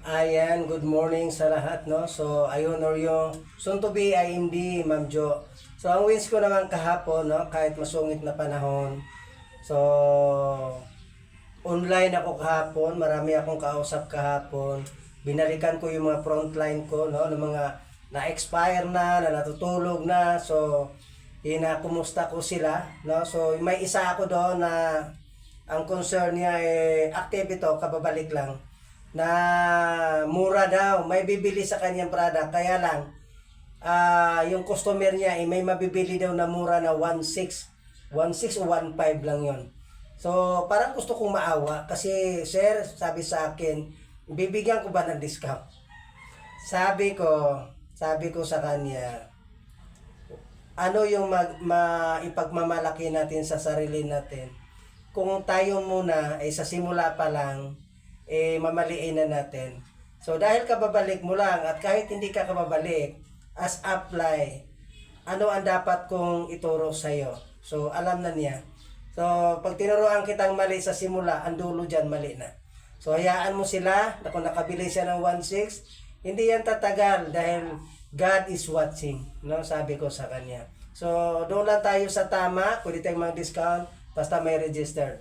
Ayan, good morning sa lahat, no? So, ayun or yung soon to be IMD, Ma'am Jo. So, ang wins ko naman kahapon, no? Kahit masungit na panahon. So, online ako kahapon, marami akong kausap kahapon. Binalikan ko yung mga frontline ko, no? Ng mga na-expire na natutulog na. So, kumusta ko sila, no? So, may isa ako doon na ang concern niya active ito, kababalik lang na mura daw, may bibili sa kanyang product. Kaya lang, yung customer niya may mabibili daw na mura na 1.6 o 1.5 lang yon. So, parang gusto kong maawa kasi, sir, sabi sa akin, bibigyan ko ba ng discount? Sabi ko sa kanya, ano yung ipagmamalaki natin sa sarili natin? Kung tayo muna ay sa simula pa lang, mamaliin na natin. So, dahil kababalik mo lang at kahit hindi ka kababalik, as apply, ano ang dapat kong ituro sa'yo? So, alam na niya. So, pag tinuruan kitang mali sa simula, ang dulo dyan, mali na. So, hayaan mo sila na kung nakabili siya ng 1.6, hindi yan tatagal dahil God is watching. No? Sabi ko sa kanya. So, doon lang tayo sa tama, pwede tayong mag-discount, basta may register.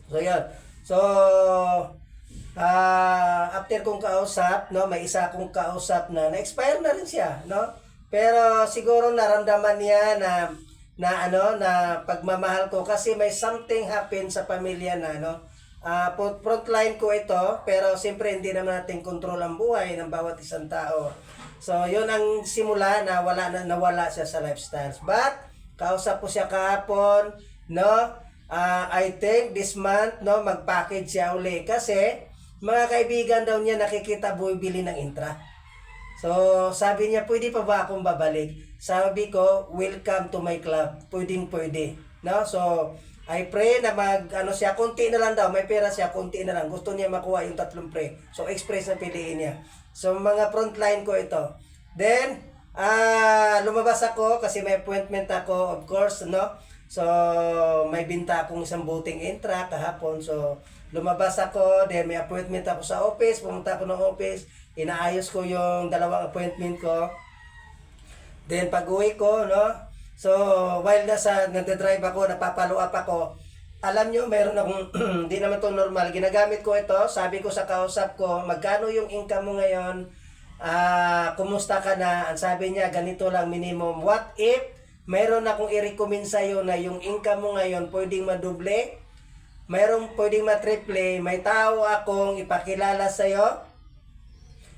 So, yun. So, after kong kausap, no, may isa akong kausap na na-expire na rin siya, no? Pero siguro naramdaman niya na pagmamahal ko kasi may something happen sa pamilya na, no? Frontline ko ito, pero siyempre hindi naman natin control ang buhay ng bawat isang tao. So, yun ang simula na nawala siya sa lifestyles. But, kausap ko siya kahapon, no? I think this month, no, mag-package siya uli kasi mga kaibigan daw niya nakikita bumibili ng Intra. So, sabi niya, pwede pa ba akong babalik? Sabi ko, welcome to my club. Pwede. No? So, I pray na siya, konti na lang daw. May pera siya, konti na lang. Gusto niya makuha yung 3 pre. So, express na piliin niya. So, mga frontline ko ito. Then, lumabas ako kasi may appointment ako, of course, no? So, may binta akong isang buting Intra kahapon. So, lumabas ako, then may appointment ako sa office, pumunta ako ng office, inaayos ko yung 2 appointment ko. Then pag uwi ko, no, so while nagde-drive ako, napapalo up ako, alam nyo, meron akong, hindi naman to normal, ginagamit ko ito, sabi ko sa kausap ko, magkano yung income mo ngayon, kumusta ka na, ang sabi niya, ganito lang minimum, what if, meron akong i-recommend sa'yo na yung income mo ngayon, pwedeng madoble, mayroong pwedeng matriple, may tao akong ipakilala sa'yo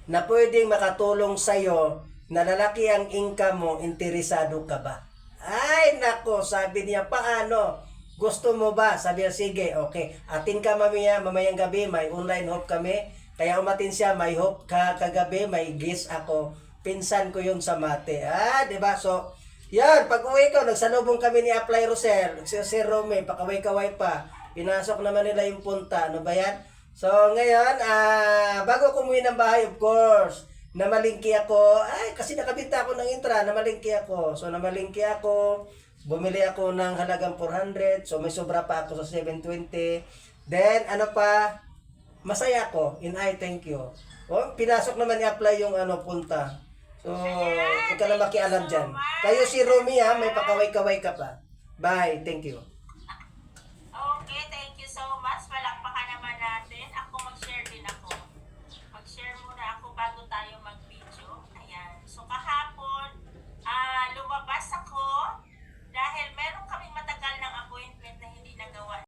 na pwedeng makatulong sa'yo na lalaki ang income mo, interesado ka ba? Ay, nako, sabi niya, paano? Gusto mo ba? Sabi niya, sige, okay. Atin ka mamayang gabi, may online hope kami. Kaya umatin siya, may hope ka kagabi, may guest ako. Pinsan ko yun sa mate. Diba? So, yan, pag uwi ko, nagsalubong kami ni Apply Rosel, si Rome, pakaway-kaway pa. Pinasok naman nila yung punta. Ano ba yan? So, ngayon, bago ko umuwi ng bahay, of course, namalingki ako. Ay, kasi nakabinta ako ng Intra, namalingki ako. So, namalingki ako. Bumili ako ng halagang 400. So, may sobra pa ako sa 720. Then, masaya ako. I thank you. Pinasok naman i-apply yung punta. So, huwag ka na makialam dyan. Kayo si Romy, may pakaway-kaway ka pa. Bye. Thank you.